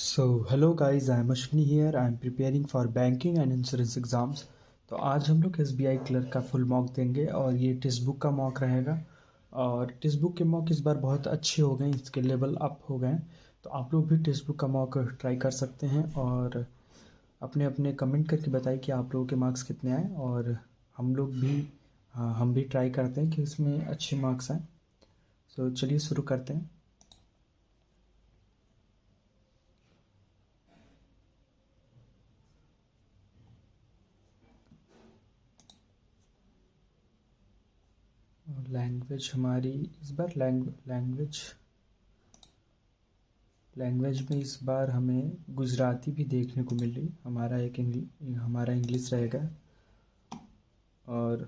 Hello guys, I am Ashwini here. I am preparing for banking and insurance exams. तो आज हम लोग SBI clerk का full mock देंगे और ये टेक्स्ट बुक का मॉक रहेगा। और टेक्स्ट बुक के मॉक इस बार बहुत अच्छे हो गए हैं, इसके लेवल अप हो गए हैं। तो आप लोग भी टेक्स्ट बुक का मॉक ट्राई कर सकते हैं और अपने अपने कमेंट करके बताइए कि आप लोगों के मार्क्स कितने आए। और हम लोग भी हम भी ट्राई करते हैं कि इसमें अच्छे मार्क्स आएँ। चलिए शुरू करते हैं। लैंग्वेज हमारी इस बार लैंग्वेज में इस बार हमें गुजराती भी देखने को मिल रही। हमारा इंग्लिश रहेगा। और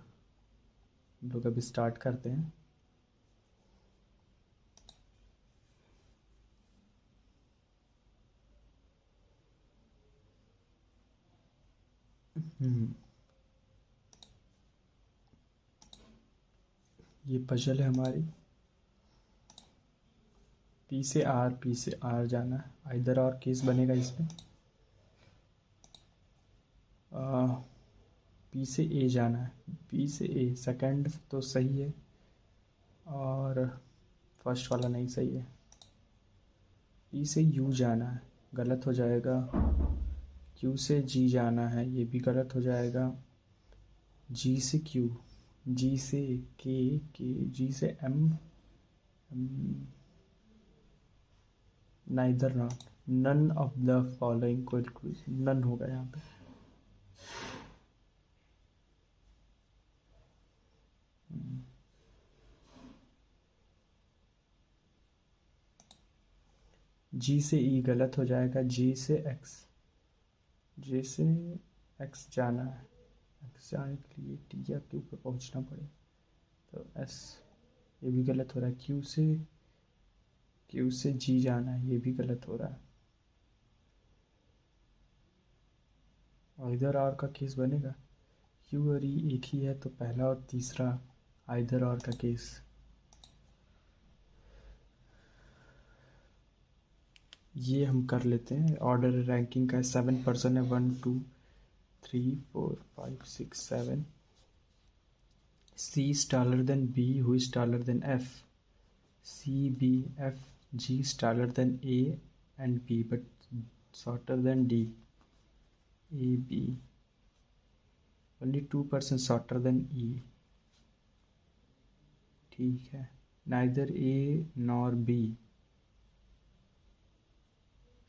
हम लोग अभी स्टार्ट करते हैं। ये पजल है हमारी। पी से आर जाना है। आइदर और केस बनेगा इसमें। पी से ए जाना है। पी से ए सेकंड तो सही है और फर्स्ट वाला नहीं सही है। पी से यू जाना है, गलत हो जाएगा। क्यू से जी जाना है, ये भी गलत हो जाएगा। जी से क्यू, जी से के जी से एम, neither not, none of the following को नन होगा यहाँ पे। जी से ई गलत हो जाएगा। जी से एक्स जाना है। एक्स जाने के लिए टी या क्यू पे पहुँचना पड़े तो एस, ये भी गलत हो रहा है। क्यू से जी जाना है, ये भी गलत हो रहा है। और इधर आर का केस बनेगा। क्यू और ई एक ही है तो पहला और तीसरा आइदर और का केस। ये हम कर लेते हैं। ऑर्डर रैंकिंग का 7% है। 1 2 3 4 5 6 7। C is taller than B, who is taller than F. C, B, F, G is taller than A and B but shorter than D. A, B, only 2% shorter than E. ठीक है। Neither A nor B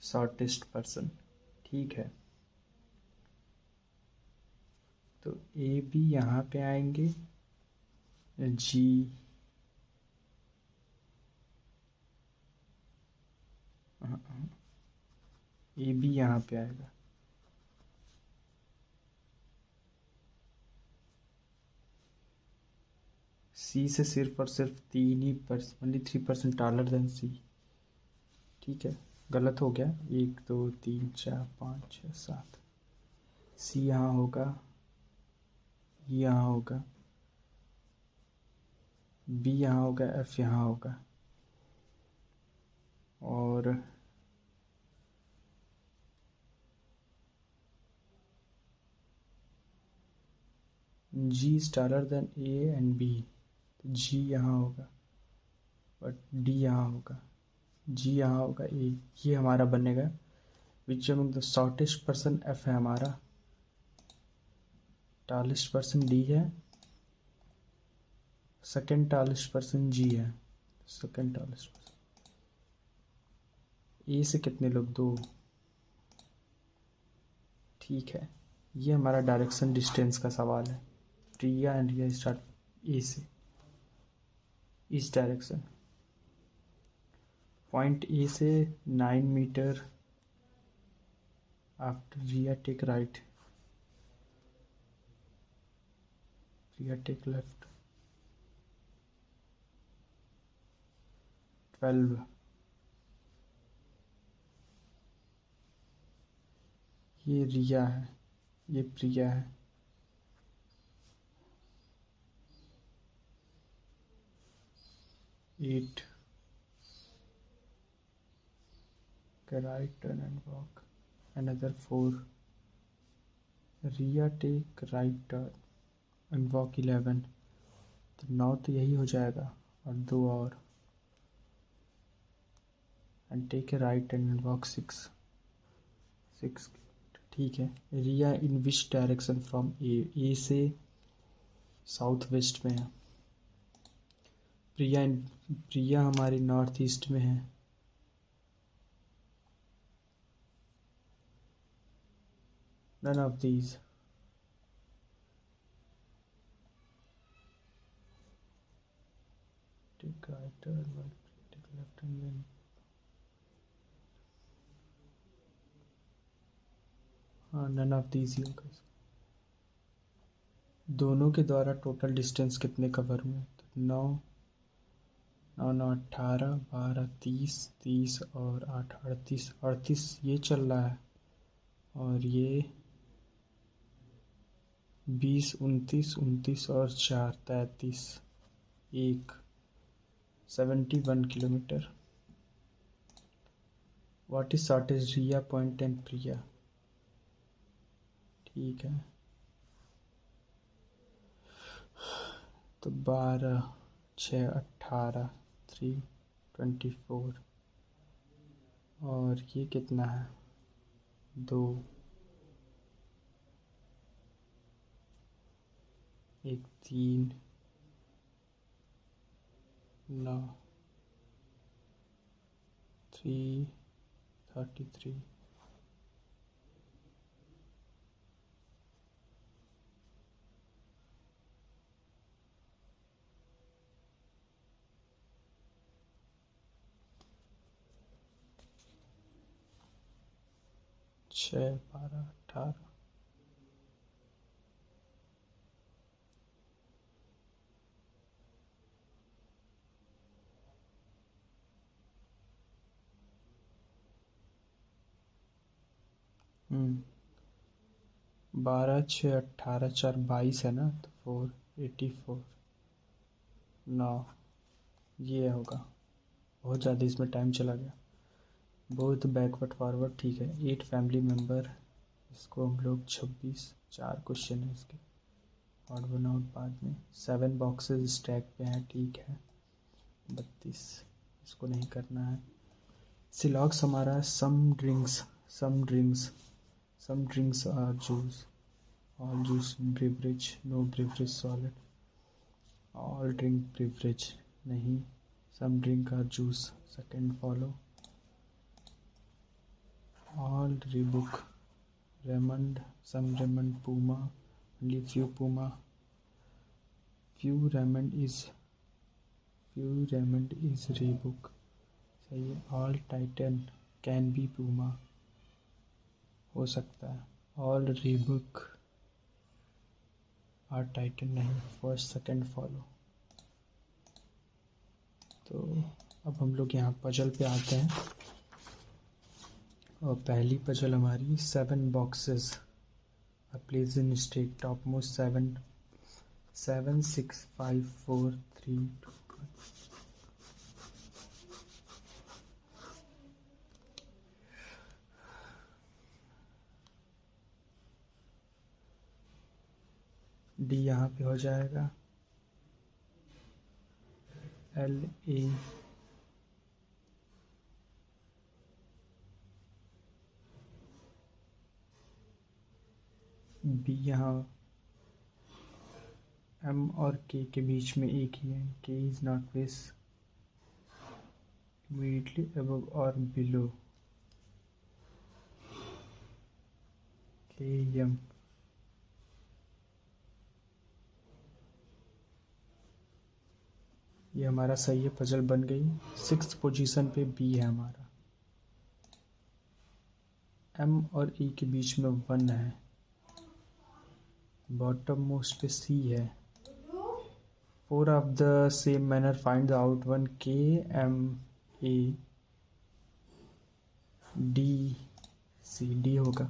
shortest person। ठीक है। तो A, B यहाँ पे आएंगे। G, A B यहाँ पे आएगा। सी से सिर्फ और सिर्फ 3% टालर देन सी। ठीक है, गलत हो गया। 1 2 3 4 5 6 7। सी यहाँ होगा, यहाँ होगा, बी यहाँ होगा, एफ यहाँ होगा और G is taller than A and B. तो जी यहाँ होगा बट डी यहाँ होगा। जी यहाँ होगा, ए। ये हमारा बनेगा which among the shortest person. F है हमारा। टालेस्ट पर्सन डी है। सेकेंड टालेस्ट पर्सन जी है। Second tallest person. ए से कितने लोग? 2। ठीक है, ये हमारा डायरेक्शन डिस्टेंस का सवाल है। रिया एंड रिया स्टार्ट ए से, इस डायरेक्शन। पॉइंट ए से 9 मीटर। आफ्टर रिया टेक राइट, रिया टेक लेफ्ट। 12। ये रिया है, ये प्रिया है। 8। a right turn and walk another 4. Ria take right turn and walk 11. तो 9 तो यही हो जाएगा और 2 और and take a right turn and walk 6. ठीक है. रिया इन विच डायरेक्शन फ्रॉम ए से साउथ वेस्ट में है. प्रिया हमारी नॉर्थ ईस्ट में है. None of these. Take right turn, take left turn then. हाँ, नन ऑफ दीज ही होगा. दोनों के द्वारा टोटल डिस्टेंस कितने कवर हुए? तो 9 9 9 18 12 30 और 8 38 ये चल रहा है और ये 20 29 और 4 33 71 kilometre. What is shortage Riya point and Priya? ठीक है, तो 12 6 18 3 24 और ये कितना है? 2 1 3 9 3 33 6 12 18 12 6 18 4 22 है ना, तो 4 84 9 ये होगा. बहुत ज़्यादा इसमें टाइम चला गया. बहुत बैकवर्ड फॉरवर्ड. ठीक है. 8 फैमिली मेम्बर, इसको हम लोग 26. 4 क्वेश्चन है इसके, ऑड वन आउट बाद में. 7 बॉक्सेस स्टैक पे हैं. ठीक है. 32 इसको नहीं करना है. सिलॉक्स हमारा some drinks are juice, all juice beverage, no beverage solid, all drink beverage नहीं, some drink are juice. Second follow. All Reebok, Raymond, some Raymond, Puma, only few Puma, few Raymond is Reebok. सही है. All Titan can be Puma, हो सकता है. All Reebok और Titan नहीं. First second follow. तो अब हम लोग यहाँ पजल पे आते हैं और पहली पजल हमारी 7 boxes place in stack. Top most 7 7 6 5 4 3 2 1. D यहाँ पे हो जाएगा. LA बी यहाँ M और K के बीच में एक ही है. K is not placed immediately above or below KM. ये हमारा सही है. पजल बन गई. 6th पोजीशन पे B है हमारा. M और E के बीच में 1 है. बॉटम मोस्ट पे C है. 4 of the same manner find the out one. K M A D C. D होगा.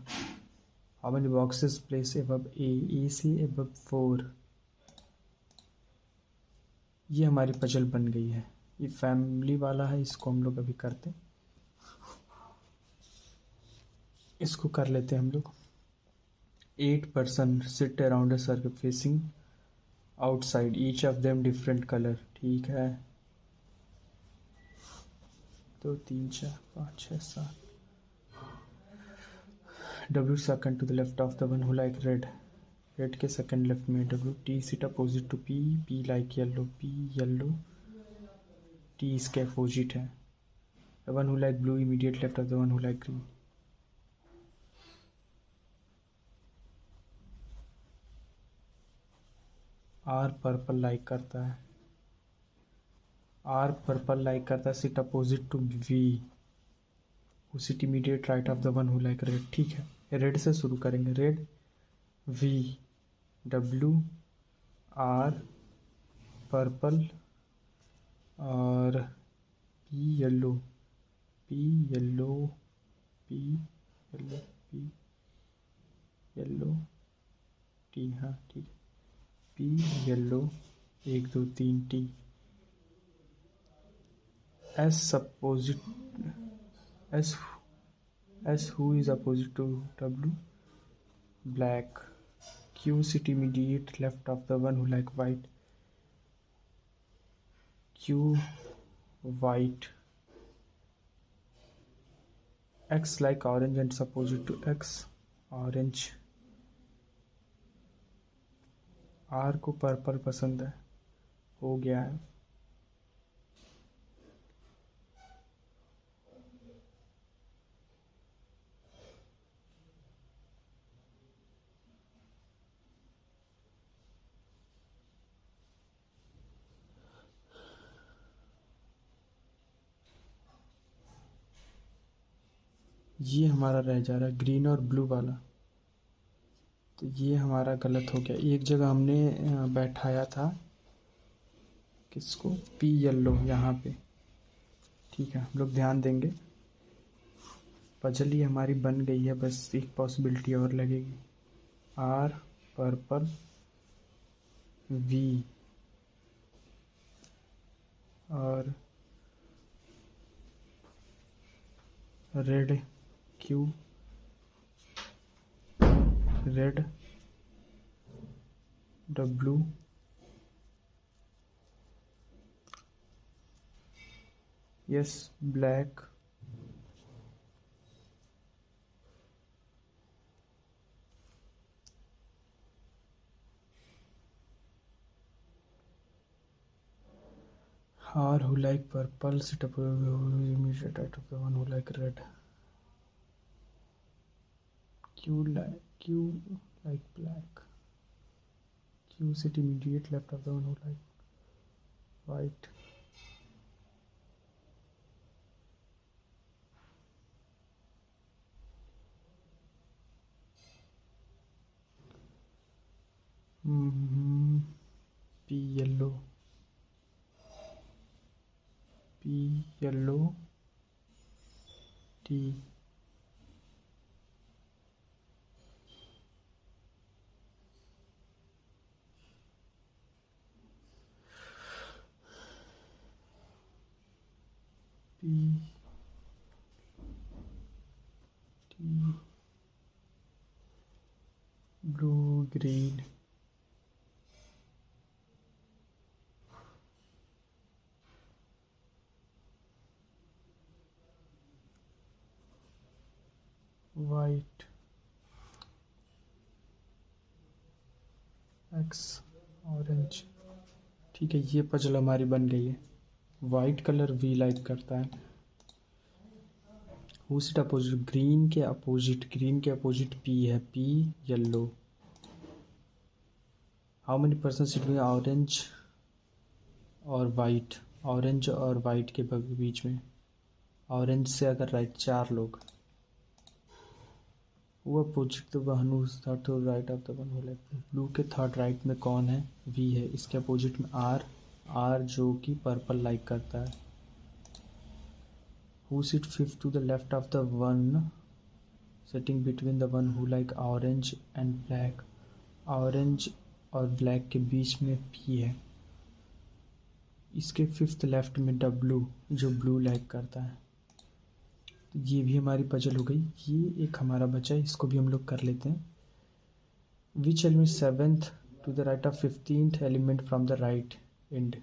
How many boxes place above A? A C above 4. ये हमारी पजल बन गई है. ये फैमिली वाला है, इसको हम लोग अभी करते हैं. इसको कर लेते हैं हम लोग। 8 person seat around a circle facing outside, each of them different colour. ठीक है, 2 3 4 5 6 7। W second to the left of the one who like red. Red के second left में W. T sit opposite to P. P like yellow. P yellow. T इसके opposite है. The one who like blue immediate left of the one who like green. R purple like करता है. R purple like करता है. Sit opposite to V. Who sit immediate right of the one who like red. ठीक है, red से शुरू करेंगे. Red, V, W, R, purple और P yellow. P yellow, P yellow, P yellow, T. हाँ ठीक है, P yellow 1 2 3 T. S opposite, S who is opposite to W. Black. Q sit immediate left of the one who like white. Q white. X like orange and is opposite to X. Orange. R को purple पसंद है. हो गया है. ये हमारा रह जा रहा है ग्रीन और ब्लू वाला. तो ये हमारा गलत हो गया. एक जगह हमने बैठाया था किसको, P येलो यहाँ पे. ठीक है, हम लोग ध्यान देंगे. पजल ये हमारी बन गई है, बस एक पॉसिबिलिटी और लगेगी. R पर्पल, V और red. Q red, W yes black, R who like purple sit up immediate right of the one who like red. Q like black. Q sit immediate left of the one who like white. P yellow, P yellow, T. P T blue green white X orange. ठीक है, ये puzzle हमारी बन गई है. White colour V like करता है. Who sit opposite, green के अपोजिट P है. P yellow. How many person sit में ऑरेंज और वाइट. ऑरेंज और वाइट के बीच में. ऑरेंज से अगर राइट 4 लोग. वो opposite the one who is third to right of the one who like. Blue के थर्ड राइट में कौन है, V है. इसके अपोजिट में R जो कि पर्पल लाइक करता है. Who sit fifth to the left of the one sitting between the one who like orange and black. Orange और ब्लैक के बीच में P है. इसके फिफ्थ लेफ्ट में W जो ब्लू लाइक करता है. तो ये भी हमारी पजल हो गई। ये एक हमारा बचा है, इसको भी हम लोग कर लेते हैं। Which element seventh to the right of 15th element from the right end.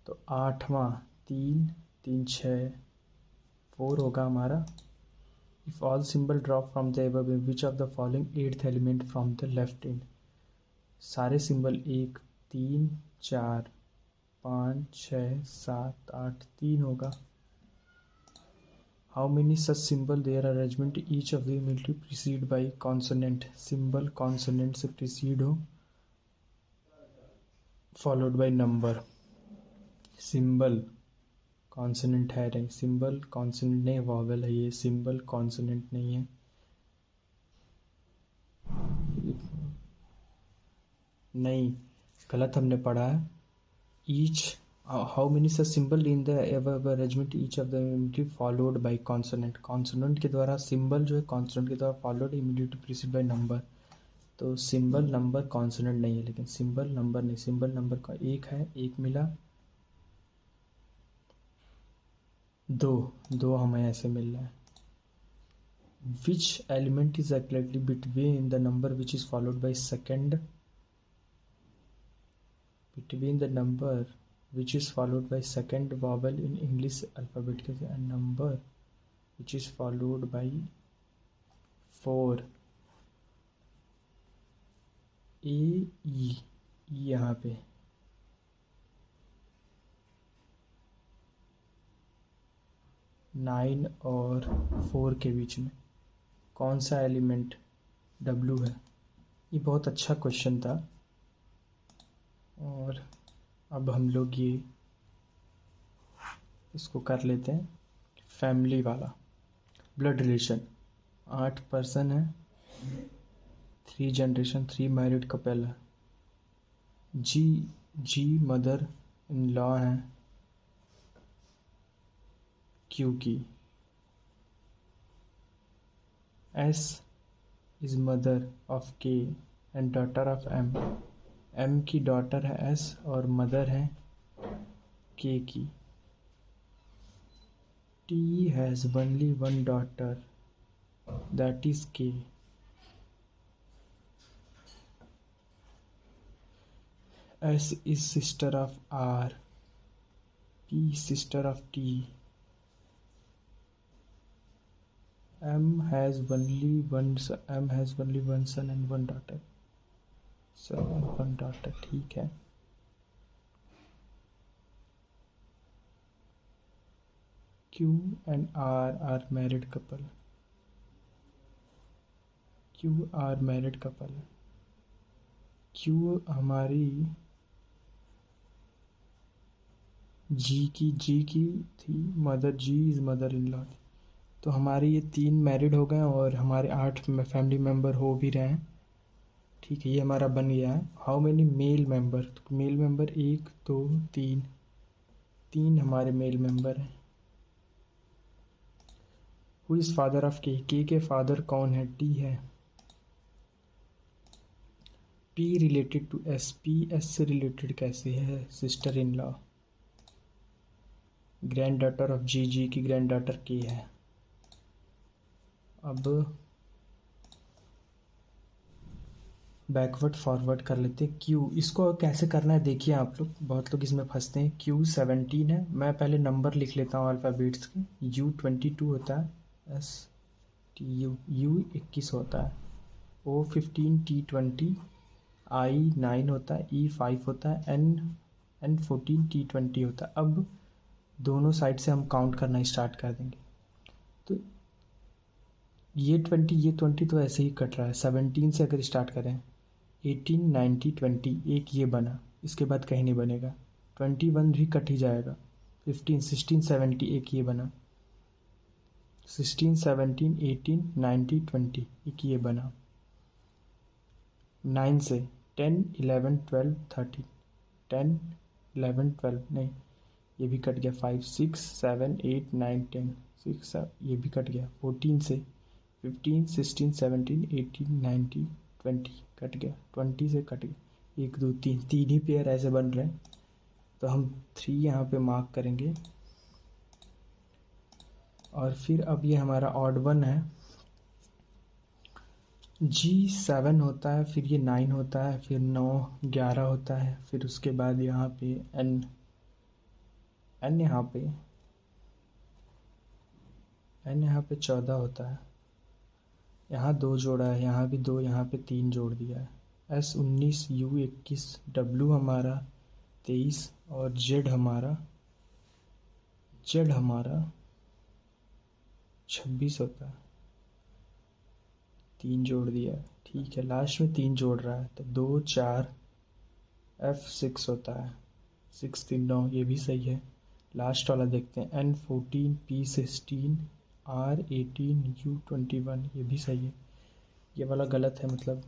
तो 8वां 3 3 6 4 होगा हमारा। If all symbol drop from the above, which of the following 8th element from the left end. सारे सिंबल 1 3 4 5 6 7 8 3 होगा। How many such symbol there arrangement each of them will be preceded by consonant. Symbol consonant से preceded हो followed by number. Symbol consonant है नहीं, symbol consonant नहीं, vowel है ये, symbol consonant नहीं है। नहीं, गलत हमने पढ़ा है। Each how many such symbol in the above arrangement each of the immediately followed by consonant. Consonant के द्वारा सिंबल जो है कॉन्सोनेंट के द्वारा followed immediately preceded by number. तो सिंबल नंबर कॉन्सोनेंट नहीं है, लेकिन सिंबल नंबर नहीं, सिंबल नंबर का एक है, एक मिला। दो हमें ऐसे मिल रहा है। Which element is exactly between the number which is followed by second, between the number which is followed by second vowel in English alphabet and number which is followed by 4 A E यहाँ पे 9 और 4 के बीच में कौन सा element W है। ये बहुत अच्छा क्वेश्चन था। और अब हम लोग ये इसको कर लेते हैं फैमिली वाला। ब्लड रिलेशन 8 पर्सन है, 3 जनरेशन, 3 मैरिड कपल है। जी मदर इन लॉ है क्यू की। S is mother of K and daughter of M. M की डॉटर है एस और मदर है के की। T has only one daughter that is K. S is sister of R. P sister of T. M has only one son and one daughter. One daughter, ठीक है। Q and R are married couple. Q are married couple. Q हमारी G की थी mother, G is mother in law थी। तो हमारे ये 3 married हो गए और हमारे 8 फैमिली मेम्बर हो भी रहे हैं। ठीक है, ये हमारा बन गया है। How many male member. तो मेल मेंबर 1 2 3 हमारे मेल मेंबर हैं। Who is father of K K father कौन है, टी है। P related to S, P S से रिलेटेड कैसे है, sister in law. Granddaughter of G की ग्रैंड डॉटर के है। अब बैकवर्ड फॉरवर्ड कर लेते हैं। क्यू, इसको कैसे करना है देखिए आप लोग, बहुत लोग इसमें फंसते हैं। क्यू 17 है, मैं पहले नंबर लिख लेता हूँ अल्फ़ाबेट्स के। यू 22 होता है, एस टी यू 21 होता है, ओ 15, टी 20, आई 9 होता है, ई 5 होता है, एन 14, टी 20 होता है। अब दोनों साइड से हम काउंट करना स्टार्ट कर देंगे। तो ये 20 तो ऐसे ही कट रहा है। 17 से अगर स्टार्ट करें, 18 19 20 एक ये बना, इसके बाद कहीं नहीं बनेगा। 21 भी कट ही जाएगा। 15 16 17 एक ये बना, 16 17 18 19 20 एक ये बना। 9 से 10 11 12 13 10 11 12 नहीं, ये भी कट गया। 5 6 7 8 9 10 6 ये भी कट गया। 14 से 15 16 17 18 19 20 कट गया। 20 से कट गया। 1 2 3 तीन ही पेयर ऐसे बन रहे हैं, तो हम 3 यहाँ पे मार्क करेंगे। और फिर अब ये हमारा ऑड वन है, G7 होता है, फिर ये 9 होता है, फिर 9 11 होता है, फिर उसके बाद यहाँ पे N यहाँ पे 14 होता है, यहाँ 2 जोड़ा है, यहाँ भी 2, यहाँ पे 3 जोड़ दिया है। S19 U21 W हमारा 23 और Z हमारा 26 होता है, 3 जोड़ दिया है। ठीक है, लास्ट में 3 जोड़ रहा है तो 2 4 F6 होता है, 6 3 9, ये भी सही है। लास्ट वाला देखते हैं, N14 P16 R18 U21, ये भी सही है। ये वाला गलत है, मतलब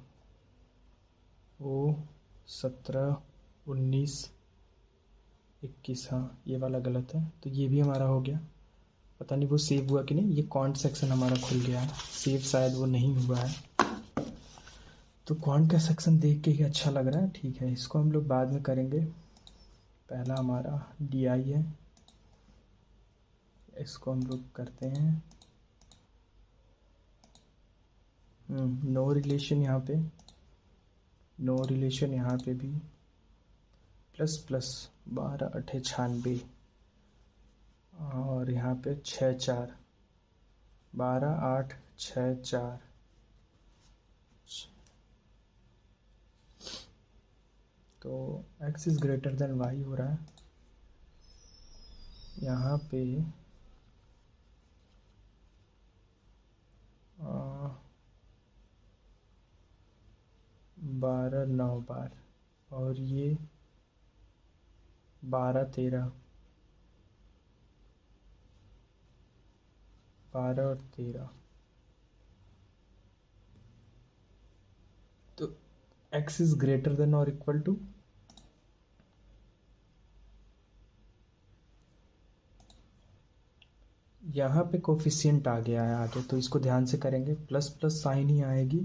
O17 19 21, हाँ ये वाला गलत है, तो ये भी हमारा हो गया। पता नहीं वो सेव हुआ कि नहीं, ये क्वांट सेक्शन हमारा खुल गया है, सेव शायद वो नहीं हुआ है। तो क्वांट का सेक्शन देख के ही अच्छा लग रहा है। ठीक है, इसको हम लोग बाद में करेंगे। पहला हमारा DI है, इसको हम लोग करते हैं नो रिलेशन, यहाँ पे नो रिलेशन, यहाँ पे भी प्लस प्लस 12 8 96, और यहाँ पे 6 4 12 8 6 4, तो x is greater than y हो रहा है। यहाँ पे 12 9 बार, और ये 12 13, 12 और 13, तो x इज़ ग्रेटर देन और इक्वल टू, यहाँ पे कोफिशिएंट आ गया है आगे, तो इसको ध्यान से करेंगे, प्लस प्लस साइन ही आएगी।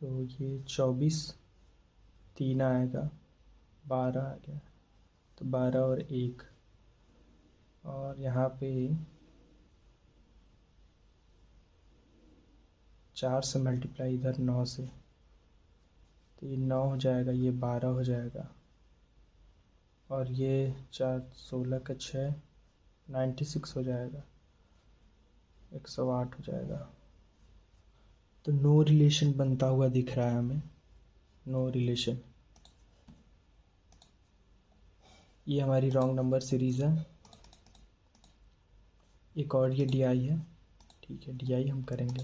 तो ये 24 3 आएगा, 12 आ गया, तो 12 और 1, और यहाँ पे 4 से मल्टीप्लाई इधर 9 से, तो ये 9 हो जाएगा, ये 12 हो जाएगा, और ये 4 16 का 6 96 हो जाएगा, 108 हो जाएगा। तो नो रिलेशन बनता हुआ दिख रहा है हमें, नो रिलेशन। ये हमारी रॉन्ग नंबर सीरीज़ है। एक और ये DI है, ठीक है, DI हम करेंगे।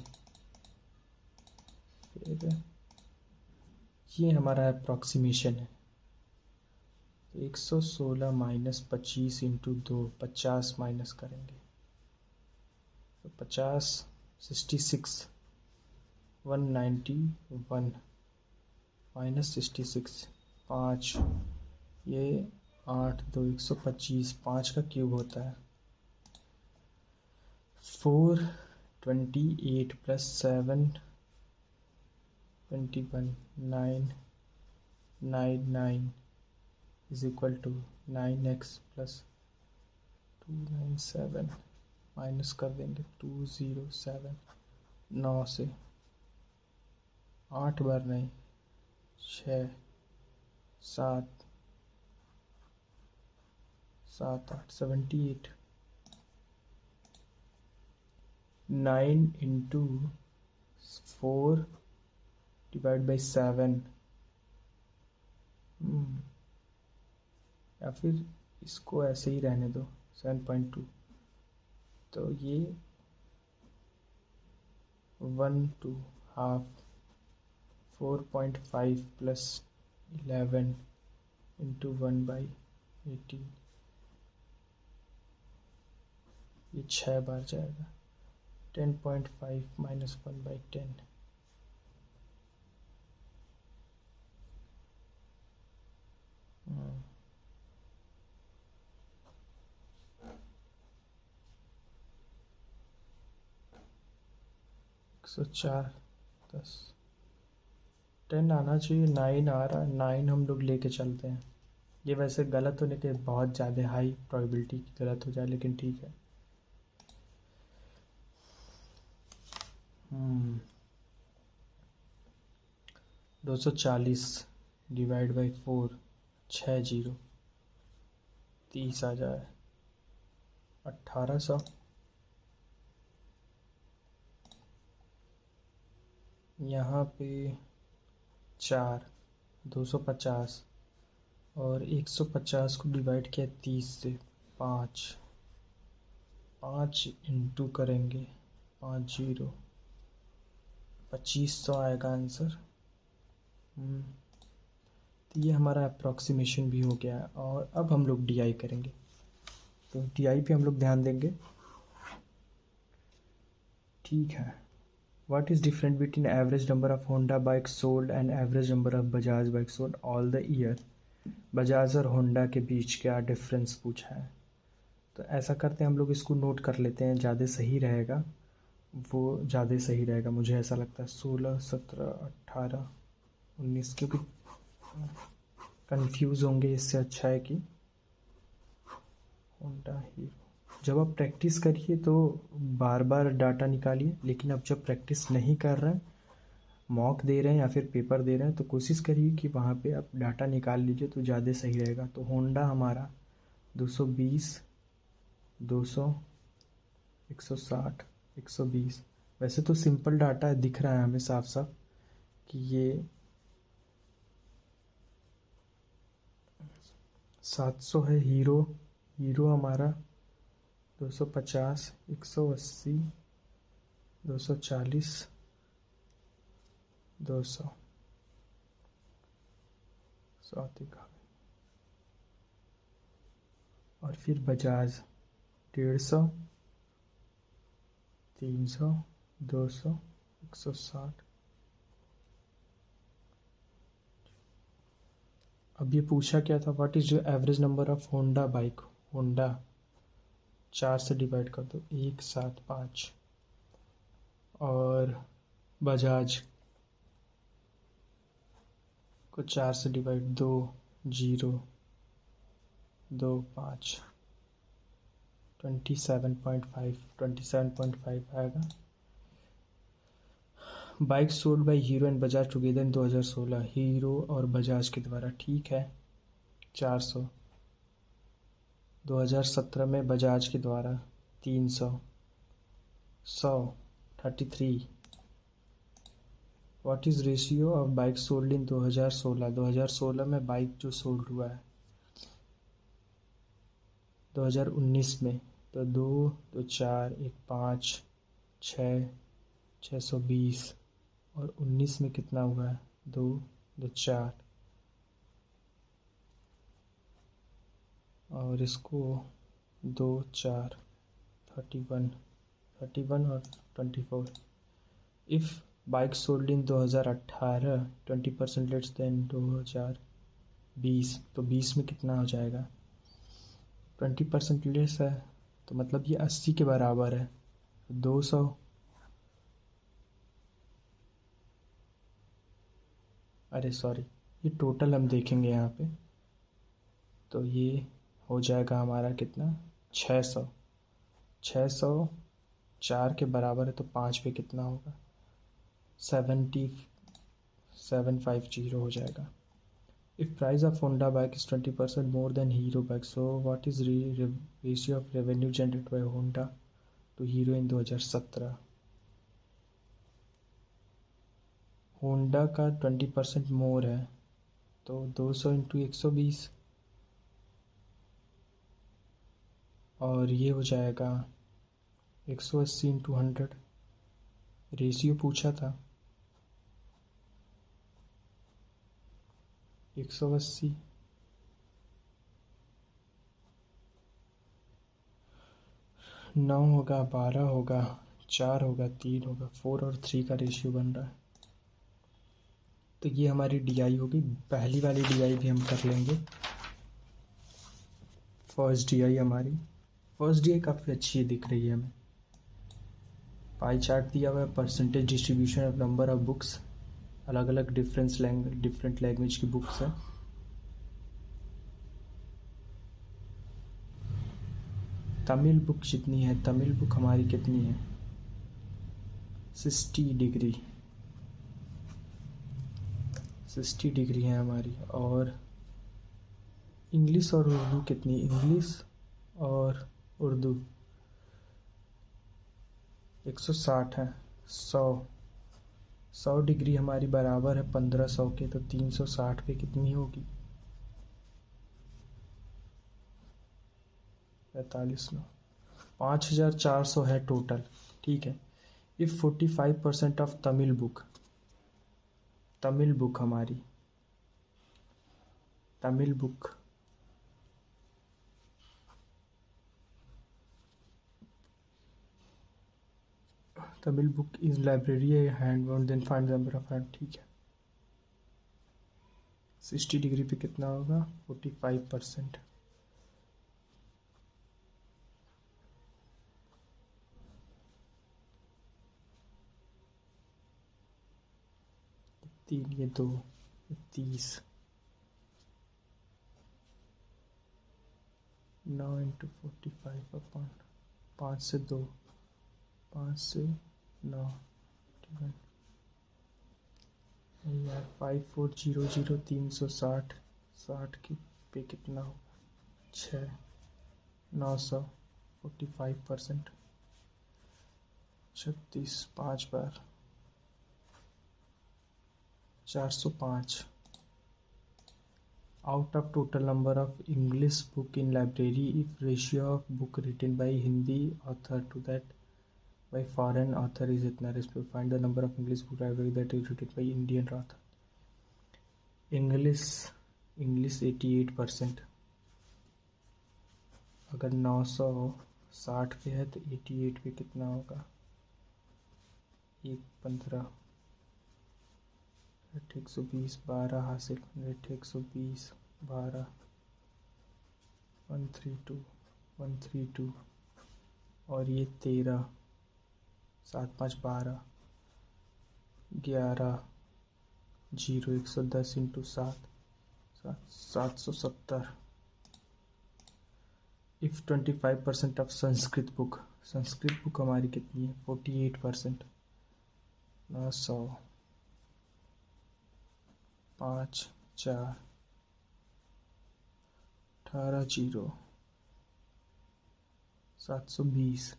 फिर ये हमारा अप्रॉक्सीमेशन है, 116 माइनस 25 इंटू 2, 50 माइनस करेंगे, तो 50 66 191 माइनस 66 5, ये 8 2 125, 5 का क्यूब होता है 428 plus 7 21 9 9 9 is equal to 9x plus 297, minus कर देंगे 207, 9 से 8 बार नहीं, 6 7 7 8 78, 9 इंटू 4 डिवाइड बाई 7, या फिर इसको ऐसे ही रहने दो 7.2, तो ये 1 2 हाफ 4.5 प्लस 11 इंटू 1/18, ये 6 बार जाएगा, 10.5 माइनस 1/10, एक 104 10, 10 आना चाहिए, 9 आ रहा है, 9 हम लोग लेके चलते हैं। ये वैसे गलत होने के बहुत ज़्यादा हाई प्रोबेबिलिटी की गलत हो जाए, लेकिन ठीक है। 240 डिवाइड बाई 4, 6 जीरो, 30 आ जाए 1800। यहाँ पे 4, 250 और 150 को डिवाइड किया 30 से, 5 5 इंटू करेंगे 5 जीरो, 2500 आएगा आंसर। तो ये हमारा अप्रॉक्सीमेशन भी हो गया है। और अब हम लोग डीआई करेंगे, तो डीआई पे हम लोग ध्यान देंगे। ठीक है। What is different between average number of Honda bike sold and average number of Bajaj bike sold all the year? Bajaj और होंडा के बीच क्या डिफरेंस पूछा है। तो ऐसा करते हैं, हम लोग इसको नोट कर लेते हैं, ज़्यादा सही रहेगा, वो ज़्यादा सही रहेगा मुझे ऐसा लगता है। 16, 17, 18, 19, क्योंकि कंफ्यूज होंगे, इससे अच्छा है कि होंडा हीरो। जब आप प्रैक्टिस करिए तो बार बार डाटा निकालिए, लेकिन अब जब प्रैक्टिस नहीं कर रहे हैं, मॉक दे रहे हैं या फिर पेपर दे रहे हैं, तो कोशिश करिए कि वहाँ पे आप डाटा निकाल लीजिए, तो ज़्यादा सही रहेगा। तो होंडा हमारा 220, 200, 160, 120। वैसे तो सिंपल डाटा दिख रहा है हमें साफ साफ कि ये 700 है। हीरो हीरो हमारा 250, 180, 240, 200, 100 दिखा। और फिर बजाज 150, 300, 200, 160। अब ये पूछा क्या था, what is your average number of Honda bike. Honda 4 से डिवाइड कर दो, 175। और बजाज को 4 से डिवाइड, 2 जीरो, 2 5, 27.5, 27.5 आएगा। Bike sold by hero and Bajaj together in 2016, hero और बजाज के द्वारा। ठीक है, 400। 2017 में बजाज के द्वारा 300, 100, 33। What is ratio of bike sold in 2016। 2016 में बाइक जो सोल्ड हुआ है 2019 में, तो 2, 2 4, 1 5, 6, 620। और 19 में कितना हुआ है, 2, 2 4। और इसको 2 4, 31, 31 और 24। If bike sold in 2018 20% less than 2020, तो 20 में कितना हो जाएगा, 20% लेस है, तो मतलब ये 80 के बराबर है। 200, अरे सॉरी, ये टोटल हम देखेंगे यहाँ पे, तो ये हो जाएगा हमारा कितना, 600। 600 4 के बराबर है, तो 5 पे कितना होगा, 750 हो जाएगा। If price of Honda bike is 20% more than Hero bike, so what is ratio of revenue generate by Honda to Hero in 2017। Honda का 20% मोर है, तो 200 इंटू 120, और ये हो जाएगा 180 इंटू 100। रेशियो पूछा था 180। 9 होगा, 12 होगा, 4 होगा, 3 होगा, 4 और 3 का रेशियो बन रहा है। तो ये हमारी डीआई होगी। पहली वाली डीआई भी हम कर लेंगे। फर्स्ट डीआई हमारी, फर्स्ट डीआई काफ़ी अच्छी दिख रही है हमें। पाई चार्ट दिया हुआ है, percentage distribution of number of books अलग अलग डिफरेंट लैंग्वेज की बुक्स हैं। तमिल बुक जितनी है, तमिल बुक हमारी कितनी है? 60 डिग्री, 60 डिग्री है हमारी। और इंग्लिश और उर्दू कितनी? इंग्लिश और उर्दू 160 है। 100 डिग्री हमारी बराबर है 1500 के, तो 360 पे कितनी होगी? 45 5400 है टोटल। ठीक है। इफ़ 45% ऑफ तमिल बुक हमारी Tamil book is library hand bound, then find the number of hand. ठीक है। 60 डिग्री पे कितना होगा? 45%। तीन, ये 2, 30, 9 इंटू 45 अपॉन 5 से 2, 5 से 9, यार 5400, 360, 60 की पे कितना होगा? 6, 900, 45%, 36, 5 बार 405। Out of total number of English book in library, if ratio of book written by Hindi author to that by foreign author is इतना, find the number of English book library that is written by Indian author। English 88%। अगर 960 पे है तो 88 पे कितना होगा? 115, 120, 12 हासिल, 120, 12, 132, 132, और ये 13, 7, 5, 12, 11, 0, 110 into 7, 770। If 25% of Sanskrit book हमारी कितनी है? 48%। 900, 5, 4, 18, 0, 720।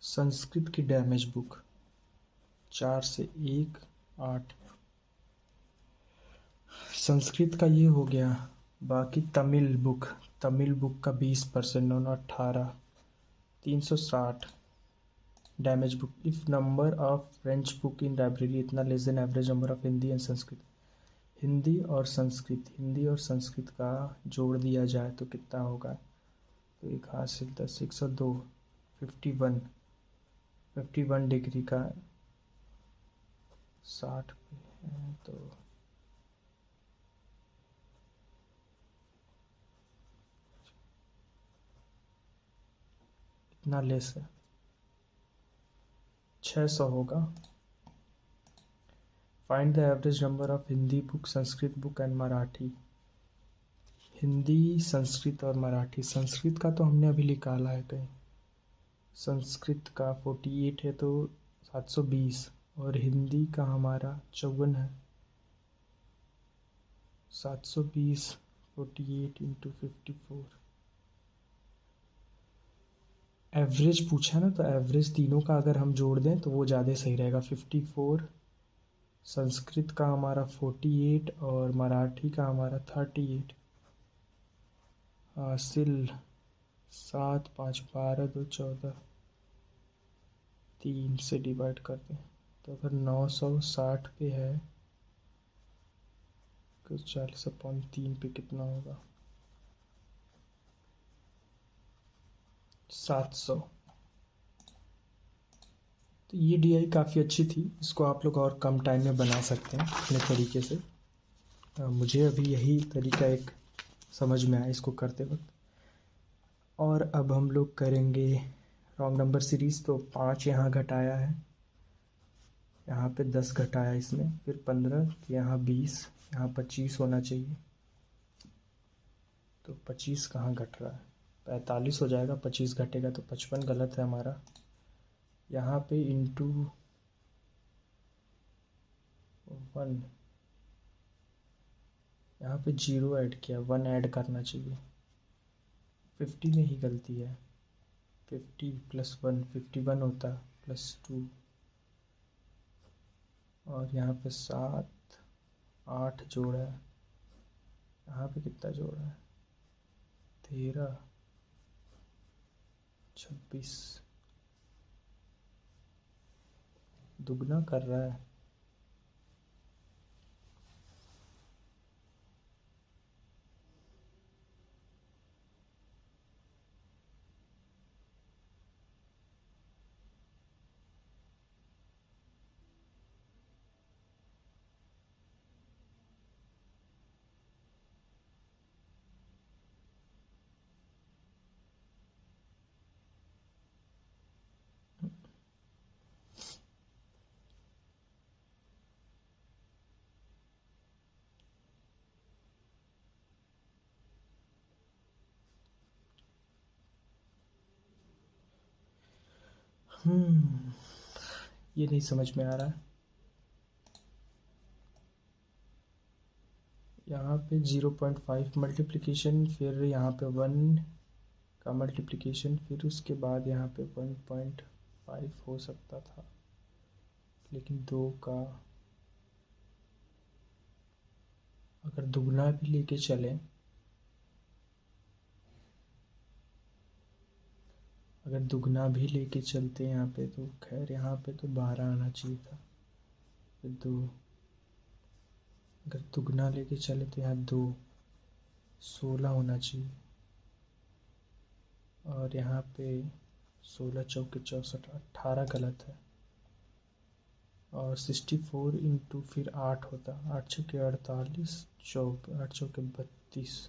संस्कृत की डैमेज बुक 4 से 1, 8। संस्कृत का ये हो गया। बाकी तमिल बुक का 20%, 9, 18, 360 damage book. If number of French book in library इतना less than average number of Hindi and Sanskrit. Hindi और संस्कृत का जोड़ दिया जाए तो कितना होगा? तो 1 हासिल 10, 102, 51 डिग्री का 60 पे है तो इतना लेस है, 600 होगा। Find the average number of Hindi book, Sanskrit book and Marathi. Hindi, Sanskrit और मराठी। संस्कृत का तो हमने अभी निकाला है कहीं। संस्कृत का 48 है तो 720, और हिंदी का हमारा 54 है। 720, 48 इंटू 54। एवरेज पूछा ना, तो एवरेज तीनों का अगर हम जोड़ दें तो वो ज़्यादा सही रहेगा। 54, संस्कृत का हमारा 48 और मराठी का हमारा 38। हासिल 7, 5, 12, 2, 14, 3 से डिवाइड कर दें तो अगर 960 पे है तो 40/3 पे कितना होगा? 700। तो ये DI काफ़ी अच्छी थी, इसको आप लोग और कम टाइम में बना सकते हैं अपने तरीके से। मुझे अभी यही तरीका एक समझ में आया इसको करते वक्त। और अब हम लोग करेंगे रॉन्ग नंबर सीरीज़, तो 5 यहाँ घटाया है, यहाँ पे 10 घटाया इसमें, फिर 15, यहाँ 20, यहाँ 25 होना चाहिए। तो 25 कहाँ घट रहा है, 45 हो जाएगा, 25 घटेगा तो 55 गलत है हमारा। यहाँ पे इंटू 1, यहाँ पे 0 ऐड किया, 1 ऐड करना चाहिए। 50 में ही गलती है, 50 + 1 51 होता, +2, और यहाँ पे 7 8 जोड़ा है, यहाँ पे कितना जोड़ा है, 13 26, दुगना कर रहा है। ये नहीं समझ में आ रहा है। यहाँ पे 0.5 मल्टीप्लिकेशन, फिर यहाँ पे 1 का मल्टीप्लिकेशन, फिर उसके बाद यहाँ पे 1.5 हो सकता था, लेकिन 2 का अगर दुगना भी लेके चलें, अगर दुगना भी लेके चलते हैं यहाँ पे, तो खैर यहाँ पे तो 12 आना चाहिए था, फिर 2, अगर दुगना लेके चले तो यहाँ 2 16 होना चाहिए, और यहाँ पे 16 चौके 64, 18 गलत है, और 64 इंटू फिर 8 होता, 8 छक्के 48, 8 चौके 32,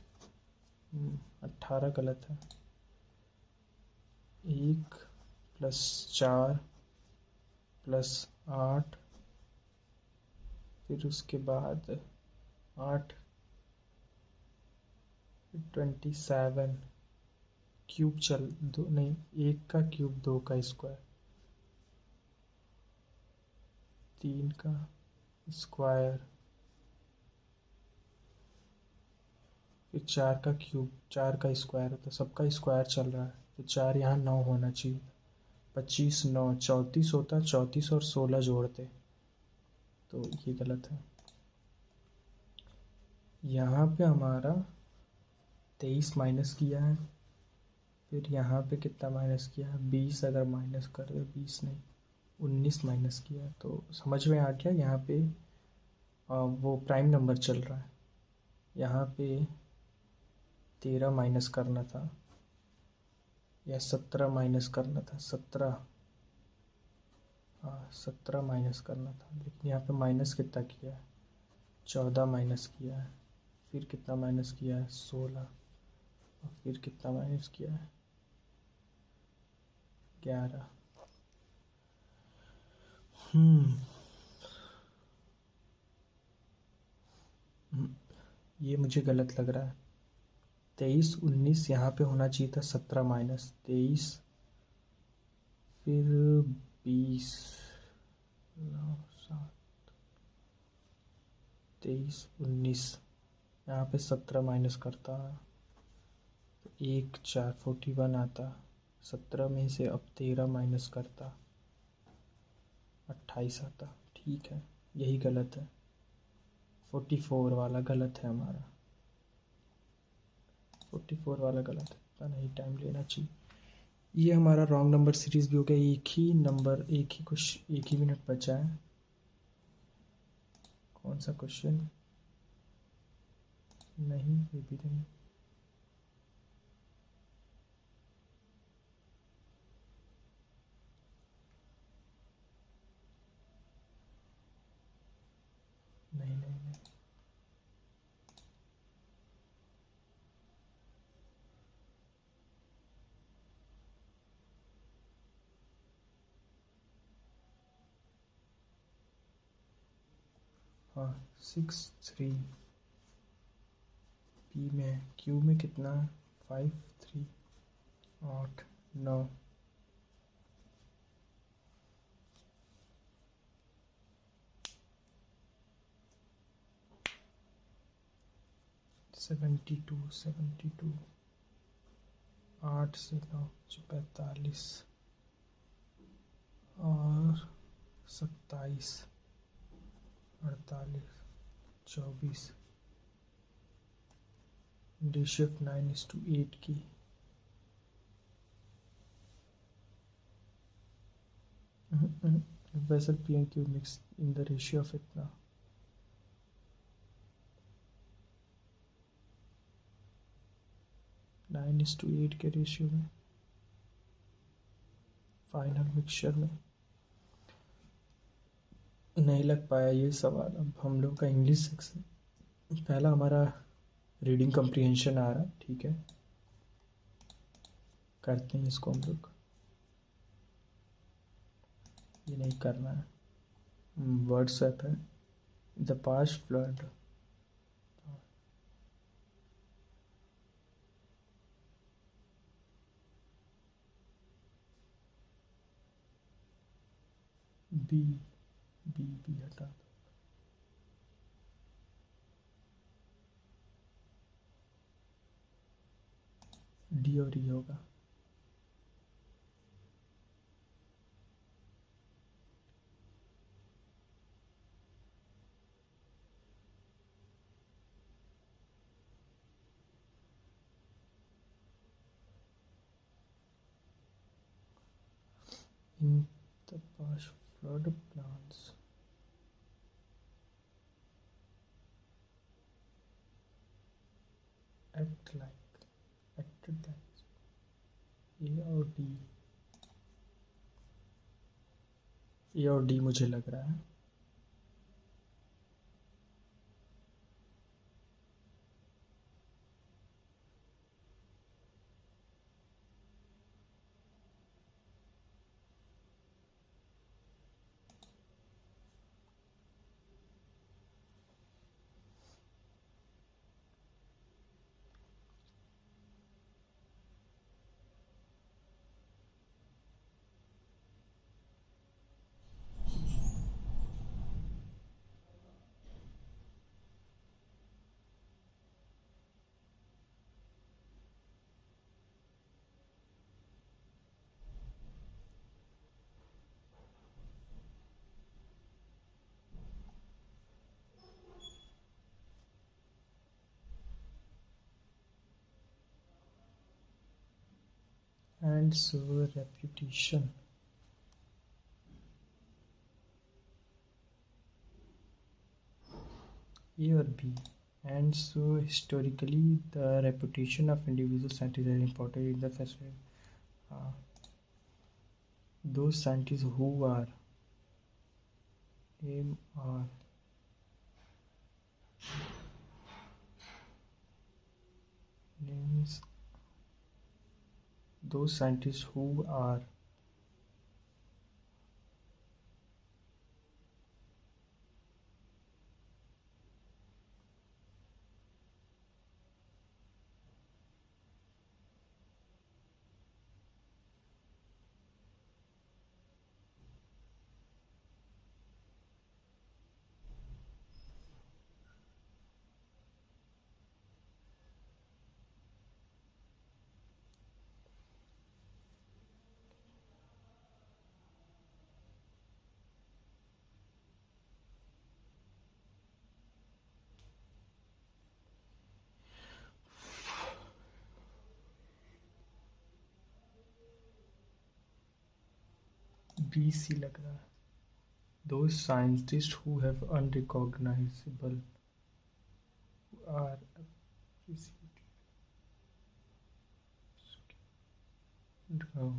18 गलत है। 1 + 4 + 8, फिर उसके बाद 8 27, क्यूब चल दो नहीं, 1 का क्यूब 2 का स्क्वायर, 3 का स्क्वायर, फिर 4 का क्यूब, 4 का स्क्वायर होता, सबका स्क्वायर चल रहा है, तो 4 यहाँ 9 होना चाहिए, 25 9 34 होता, 34 और 16 जोड़ते, तो ये गलत है। यहाँ पे हमारा 23 माइनस किया है, फिर यहाँ पे कितना माइनस किया है, 20 अगर माइनस कर दे, 20 नहीं 19 माइनस किया, तो समझ में आ गया। यहाँ पे वो प्राइम नंबर चल रहा है, यहाँ पे 13 माइनस करना था, या 17 माइनस करना था, 17, हाँ 17 माइनस करना था, लेकिन यहाँ पे माइनस कितना किया है, 14 माइनस किया है, फिर कितना माइनस किया है, 16, और फिर कितना माइनस किया है, 11। ये मुझे गलत लग रहा है। 23 19 यहाँ पे होना चाहिए था, 17 माइनस 23, फिर 20 9 7 23 19, यहाँ पे 17 माइनस करता, 1 4 41 आता, 17 में से अब 13 माइनस करता, 28 आता। ठीक है, यही गलत है, 44 वाला गलत है हमारा, 44 वाला गलत है, इतना नहीं टाइम लेना चाहिए। ये हमारा रॉन्ग नंबर सीरीज़ भी हो गया। एक ही नंबर, एक ही मिनट बचा है। कौन सा क्वेश्चन, नहीं ये भी नहीं, नहीं नहीं नहीं, हाँ 6 3। पी में क्यू में कितना है 5 3 8 9। 72 8 से 9 45 और 27 48 24। रेशियो ऑफ 9:8 की। vessel P and Q mix in the ratio of इतना 9:8 के रेशियो में फाइनल मिक्सचर में। नहीं लग पाया ये सवाल। अब हम लोग का इंग्लिश सेक्शन पहला हमारा रीडिंग कम्प्रीहेंशन आ रहा है, ठीक है करते हैं इसको हम लोग। ये नहीं करना है, व्हाट्सएप है। The past flood B B B हटा दो। डी और ई होगा। In the past flood plans act like acted like. A और डी, ए और डी मुझे लग रहा है। And so reputation, A or B. And so historically the reputation of individual scientists is important in the first those scientists who are aim are names those scientists who are BC लग रहा है। Those scientists who have unrecognizable are appreciated,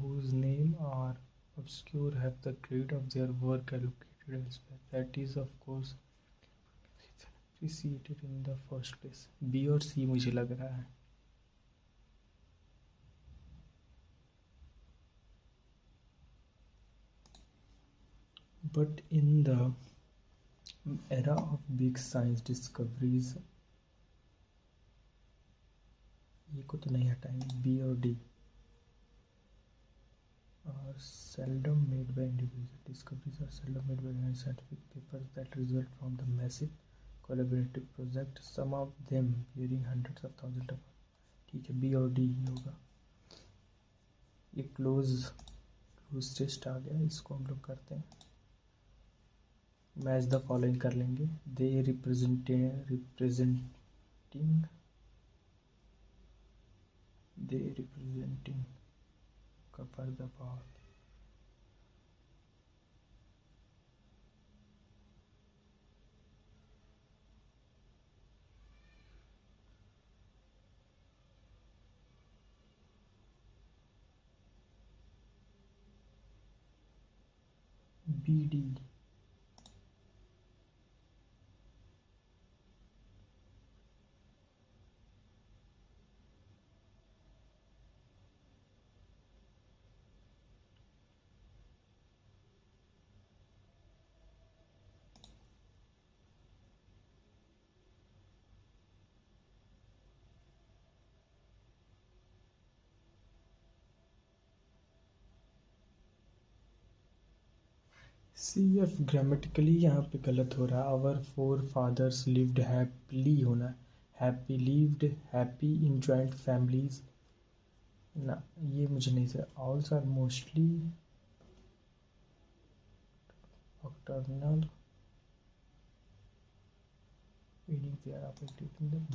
whose name are obscure have the credit of their work allocated elsewhere. That is of course appreciated in the first place. B और C मुझे लग रहा है। But in the era of big science discoveries, ये को तो नहीं हटाएंगे, बी और डी। और seldom made by individual discoveries are seldom made by scientific papers that result from the massive collaborative project, some of them bearing hundreds of thousands of। ठीक है, B और डी ही होगा। ये क्लोज टेस्ट आ गया, इसको हम लोग करते हैं। मैच द फॉलोइंग कर लेंगे। दे रिप्रेजेंटिंग का Faridabad. B D. C F grammatically यहाँ पे गलत हो रहा है। Our forefathers lived happily होना है, happy lived, happy in joint families ना, ये मुझे नहीं sir. Owls are mostly nocturnal meaning there आप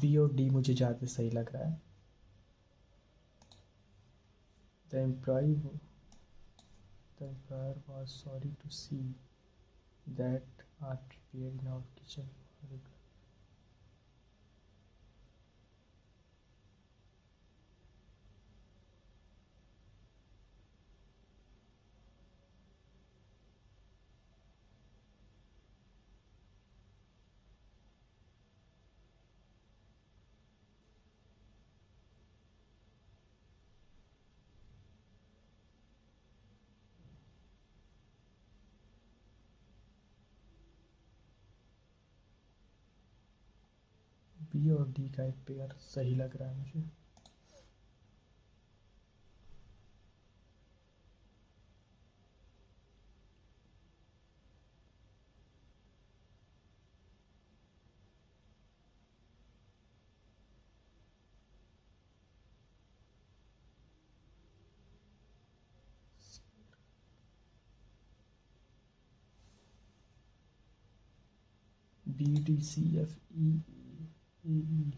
बी और डी मुझे ज़्यादा सही लग रहा है। The employer was sorry to see that are prepared in our kitchen। B और डी का एक पेयर सही लग रहा है मुझे। B D C F E E.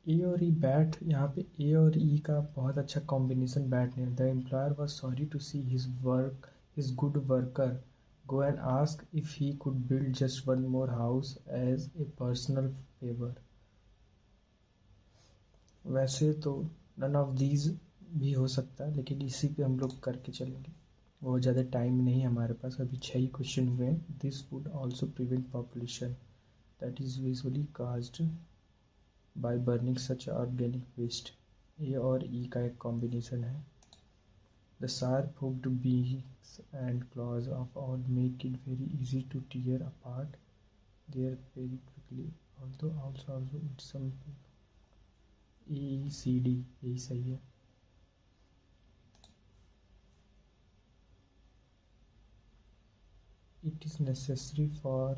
A और ई बैट, यहाँ पे ए और ई का बहुत अच्छा कॉम्बिनेशन बैठ नहीं है। The employer was sorry to see his good worker go and ask if he could build just one more house as a personal favour. वैसे तो नन ऑफ दीज भी हो सकता है, लेकिन इसी पे हम लोग करके चलेंगे। बहुत ज़्यादा टाइम नहीं है हमारे पास, अभी 6 ही क्वेश्चन हुए हैं। This would also prevent population that is usually caused by burning such organic waste. A और ई का एक कॉम्बिनेशन है। The sharp hooked beaks and claws of all make it very easy to tear apart their prey quickly, although also eat some। A C D यही सही है। It is necessary for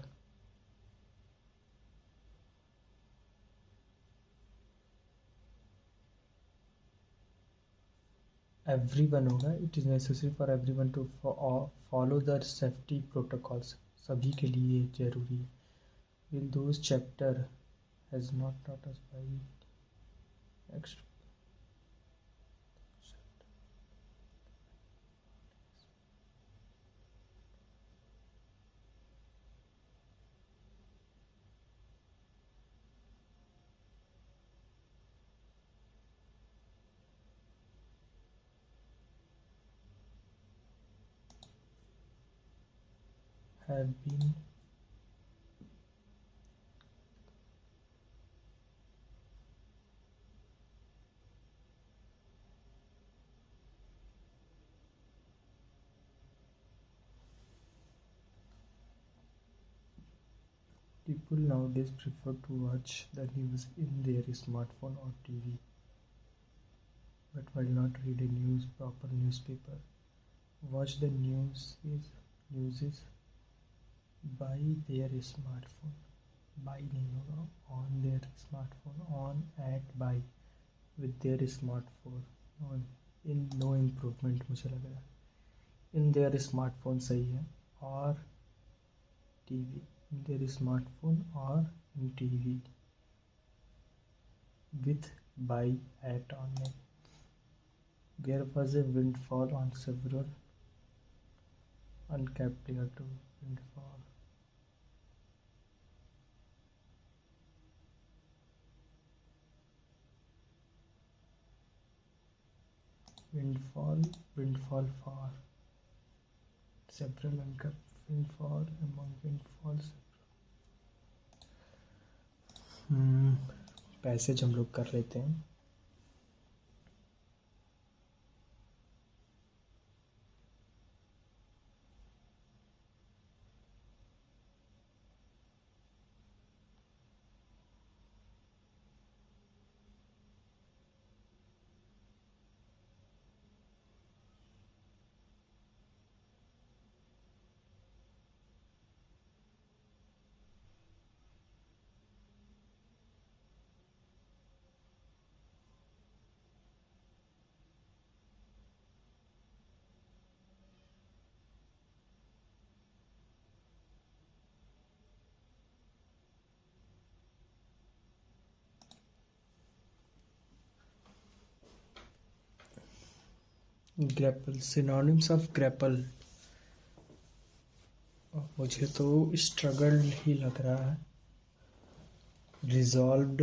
everyone होगा। It is necessary for everyone to follow the safety protocols। सभी के लिए जरूरी है। Will those chapter has not taught us by next। have been people nowadays prefer to watch the news in their smartphone or TV, but while not read a proper newspaper, watch the news is by their smartphone. Buy नहीं होगा, on their smartphone, on at buy with their smartphone, on in no improvement मुझे लग रहा है in their smartphone सही है, और TV in their smartphone or in TV with buy at on it. There was a windfall on several uncapped layer 2 windfall. Windfall for several uncapped windfall among windfalls. Passage हम लोग कर लेते हैं. Grapple, synonyms of grapple. मुझे तो struggle ही लग रहा है. रिजॉल्व्ड,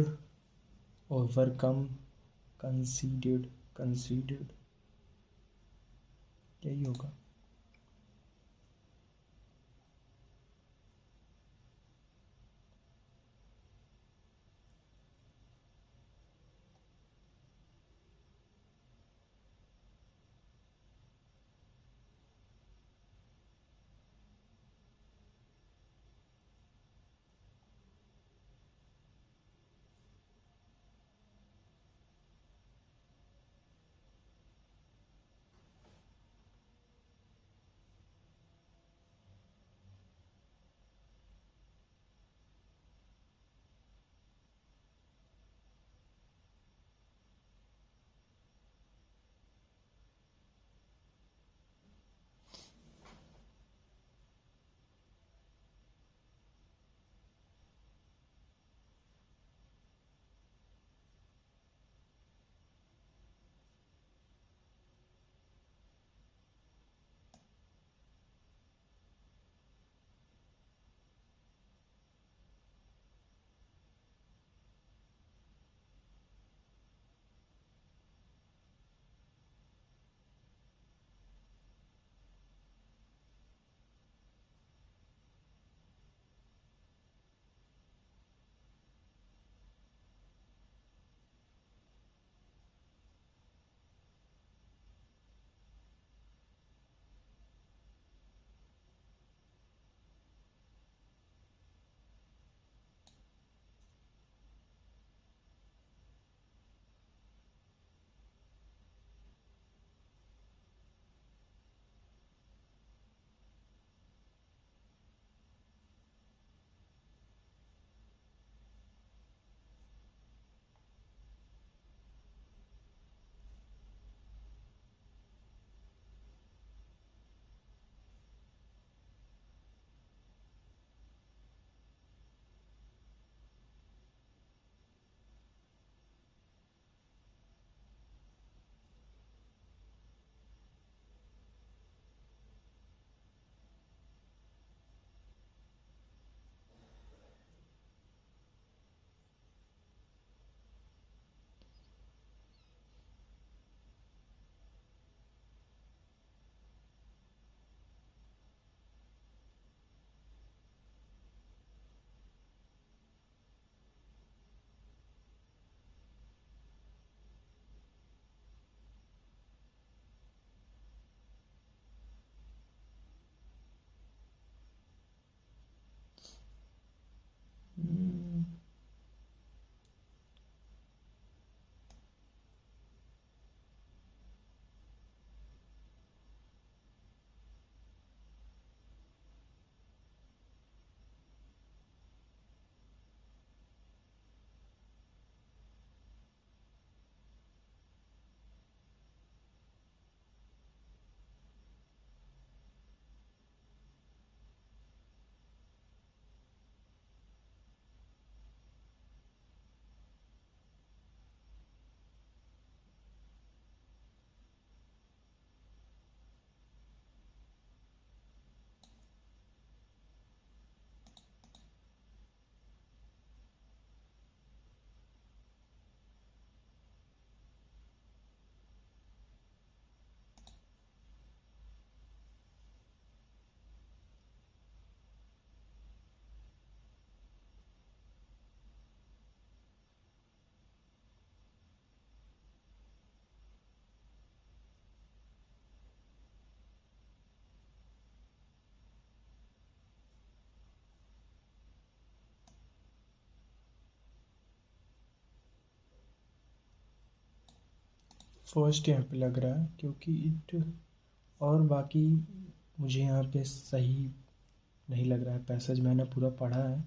ओवरकम, कंसीडर्ड यही होगा. हम्म, फर्स्ट यहाँ पे लग रहा है क्योंकि इट, और बाकी मुझे यहाँ पे सही नहीं लग रहा है। पैसेज मैंने पूरा पढ़ा है,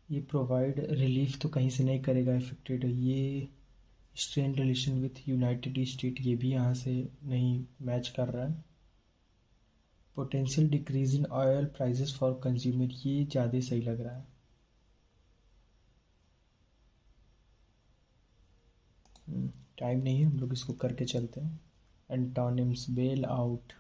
ये प्रोवाइड रिलीफ तो कहीं से नहीं करेगा इफेक्टेड। ये strain relation with United state, ये भी यहाँ से नहीं मैच कर रहा है। Potential decrease in oil prices for consumer, ये ज़्यादा सही लग रहा है। टाइम नहीं है, हम लोग इसको करके चलते हैं। Antonyms: bail out,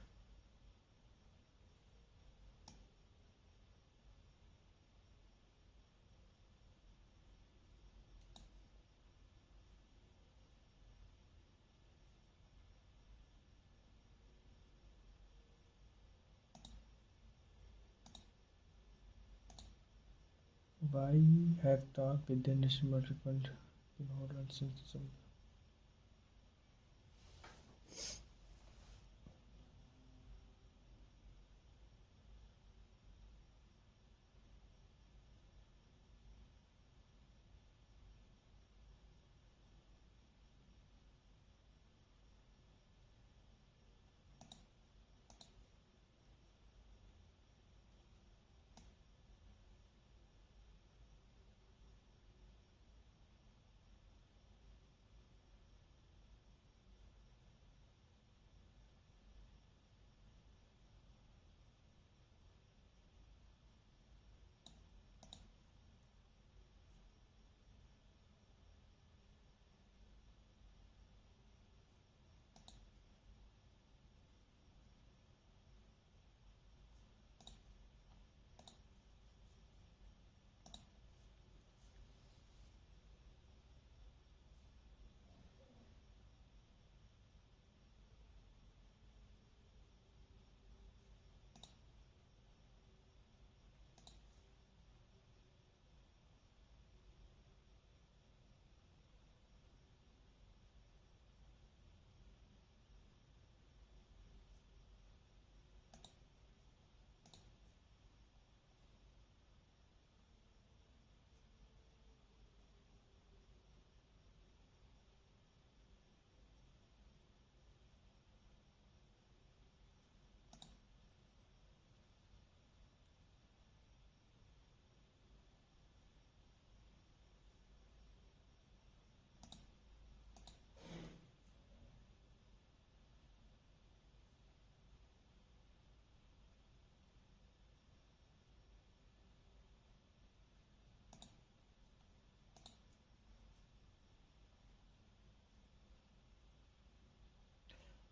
why have talk with the national fund in Holland since December?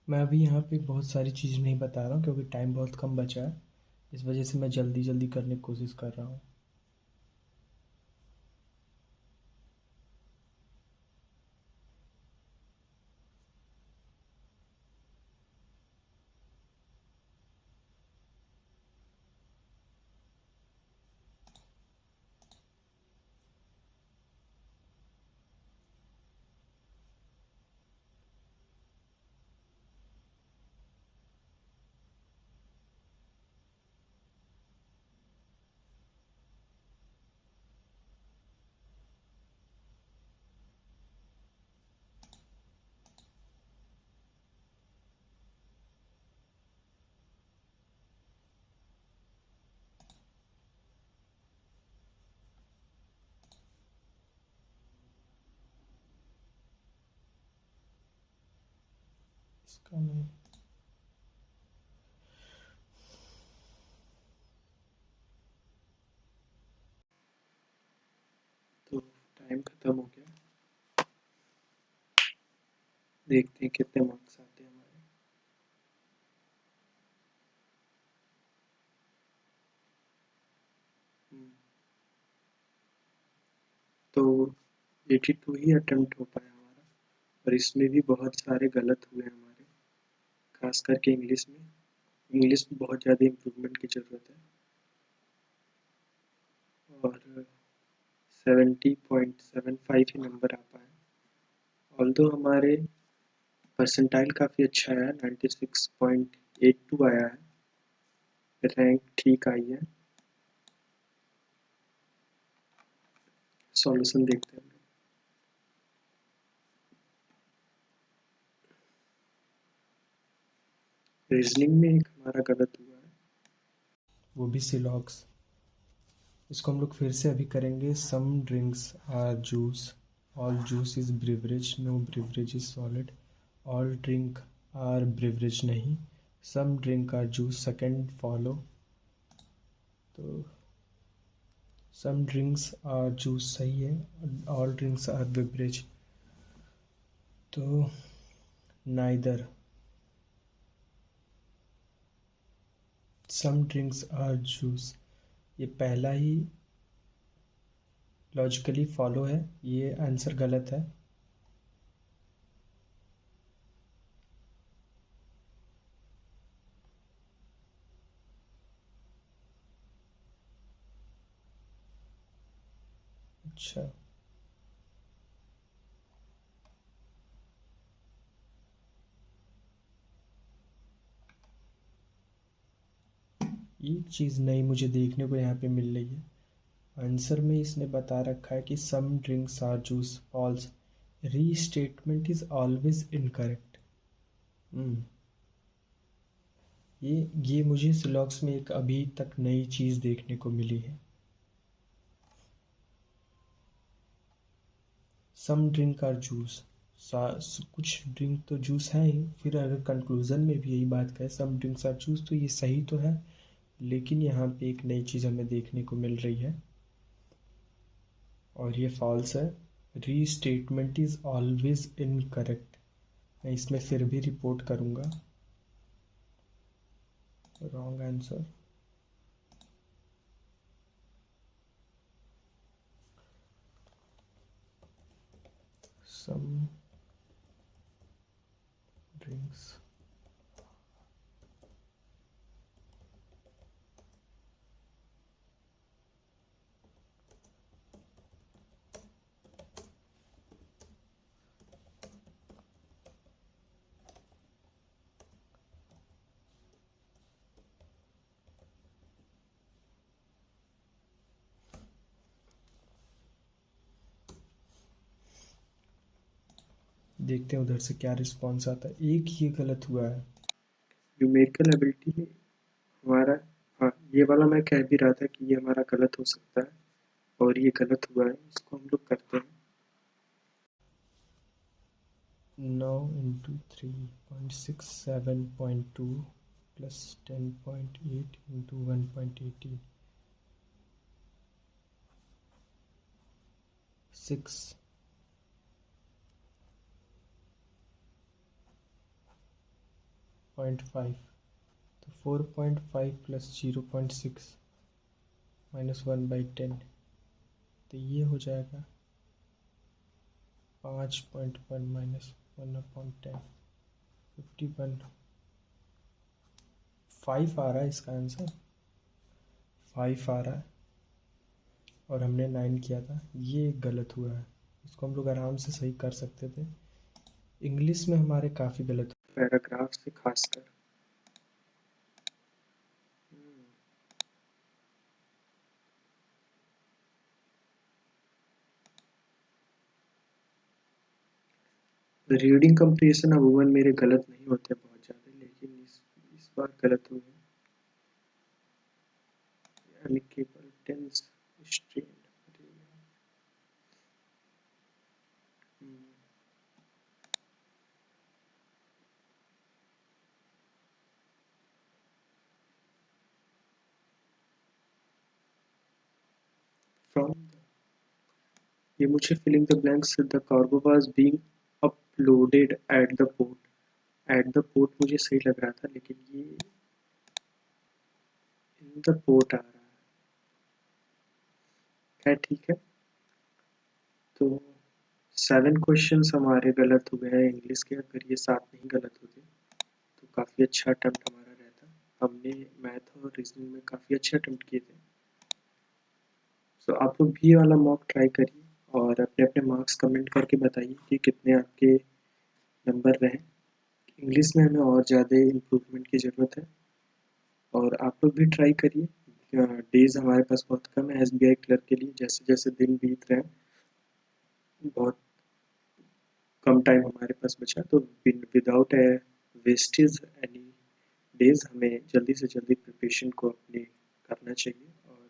मैं अभी यहाँ पे बहुत सारी चीज़ नहीं बता रहा हूँ क्योंकि टाइम बहुत कम बचा है, इस वजह से मैं जल्दी जल्दी करने की कोशिश कर रहा हूँ। इसका नहीं। तो टाइम खत्म हो गया, देखते हैं कितने मार्क्स आते हैं हमारे। तो 82 ही अटेम्प्ट हो पाया हमारा, और इसमें भी बहुत सारे गलत हुए हमारे, खास करके इंग्लिश में। इंग्लिश में बहुत ज़्यादा इम्प्रूवमेंट की ज़रूरत है। और 70.75 ही नंबर आ पाए, ऑल्दो हमारे परसेंटाइल काफ़ी अच्छा है, 96.82 आया है, रैंक ठीक आई है। सॉल्यूशन देखते हैं। रीजनिंग में एक हमारा गलत हुआ है, वो भी सिलॉक्स। इसको हम लोग फिर से अभी करेंगे। Some drinks are juice, all juice is beverage, no beverage is solid, all drink are beverage नहीं, some drink are juice second follow. तो सम ड्रिंक्स आर जूस सही है, ऑल ड्रिंक्स आर ब्रिवरेज तो neither. Some drinks are juice, ये पहला ही logically follow है, ये answer गलत है। अच्छा, एक चीज़ नई मुझे देखने को यहाँ पे मिल रही है। आंसर में इसने बता रखा है कि some drinks are juice, false, restatement is always incorrect. ये मुझे सिलॉक्स में एक अभी तक नई चीज़ देखने को मिली है। सम ड्रिंक आर जूस, कुछ ड्रिंक तो जूस है ही, फिर अगर कंक्लूजन में भी यही बात करें सम ड्रिंक्स आर जूस, तो ये सही तो है, लेकिन यहाँ पे एक नई चीज़ हमें देखने को मिल रही है और ये फॉल्स है। रीस्टेटमेंट इज़ ऑलवेज इनकरेक्ट, मैं इसमें फिर भी रिपोर्ट करूँगा रॉन्ग आंसर। सम ड्रिंक्स, देखते हैं उधर से क्या रिस्पॉन्स आता है। एक ये गलत हुआ है न्यूमेरिकल एबिलिटी में हमारा। हाँ, ये वाला मैं कह भी रहा था कि ये हमारा गलत हो सकता है, और ये गलत हुआ है, इसको हम लोग करते हैं। 9 × 3.67.2 प्लस 10.8 × 1.18, 6.5, तो 4.5 प्लस 0.6 माइनस 1/10, तो ये हो जाएगा 5.1 माइनस 1/10, 51। 5 आ रहा है इसका आंसर, 5 आ रहा है, और हमने 9 किया था, ये गलत हुआ है। इसको हम लोग आराम से सही कर सकते थे। इंग्लिश में हमारे काफ़ी गलत पैराग्राफ से खासकर। रीडिंग कंप्रीहेंशन अमूमन मेरे गलत नहीं होते बहुत ज़्यादा, लेकिन इस बार गलत हुए। अमिकेबल टेंस स्ट्रेन, फ्रॉम, ये मुझे filling the blanks, the cargo was being uploaded at the port. At the port मुझे सही लग रहा था, लेकिन ये इन द पोर्ट आ रहा है। ठीक है, तो 7 क्वेश्चंस हमारे गलत हुए हैं इंग्लिश के। अगर ये 7 नहीं गलत होते तो काफ़ी अच्छा अटेम्प्ट हमारा रहता। हमने मैथ और रीजनिंग में काफ़ी अच्छे अटेम्प्ट किए थे। सो आप लोग भी ये वाला मॉक ट्राई करिए और अपने अपने मार्क्स कमेंट करके बताइए कि कितने आपके नंबर रहे। इंग्लिश में हमें और ज़्यादा इम्प्रूवमेंट की ज़रूरत है, और आप लोग भी ट्राई करिए। डेज़ हमारे पास बहुत कम है एसबीआई क्लर्क के लिए। जैसे जैसे दिन बीत रहे हैं, बहुत कम टाइम हमारे पास बचा, तो विदाउट वेस्टेज एनी डेज हमें जल्दी से जल्दी प्रिपरेशन को अपने करना चाहिए और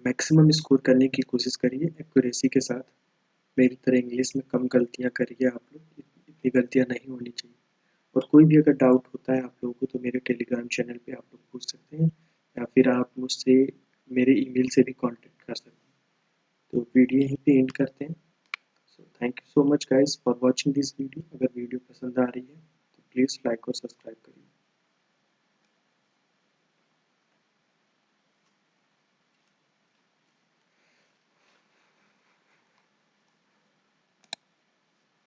मैक्सिमम स्कोर करने की कोशिश करिए एक्यूरेसी के साथ। मेरी तरह इंग्लिश में कम गलतियां करिए आप लोग, इतनी गलतियां नहीं होनी चाहिए। और कोई भी अगर डाउट होता है आप लोगों को तो मेरे टेलीग्राम चैनल पे आप लोग पूछ सकते हैं, या फिर आप मुझसे मेरे ईमेल से भी कांटेक्ट कर सकते हैं। तो वीडियो यहीं पे एंड करते हैं। So thank you so much guys for watching this video. अगर वीडियो पसंद आ रही है तो प्लीज़ लाइक और सब्सक्राइब करिए।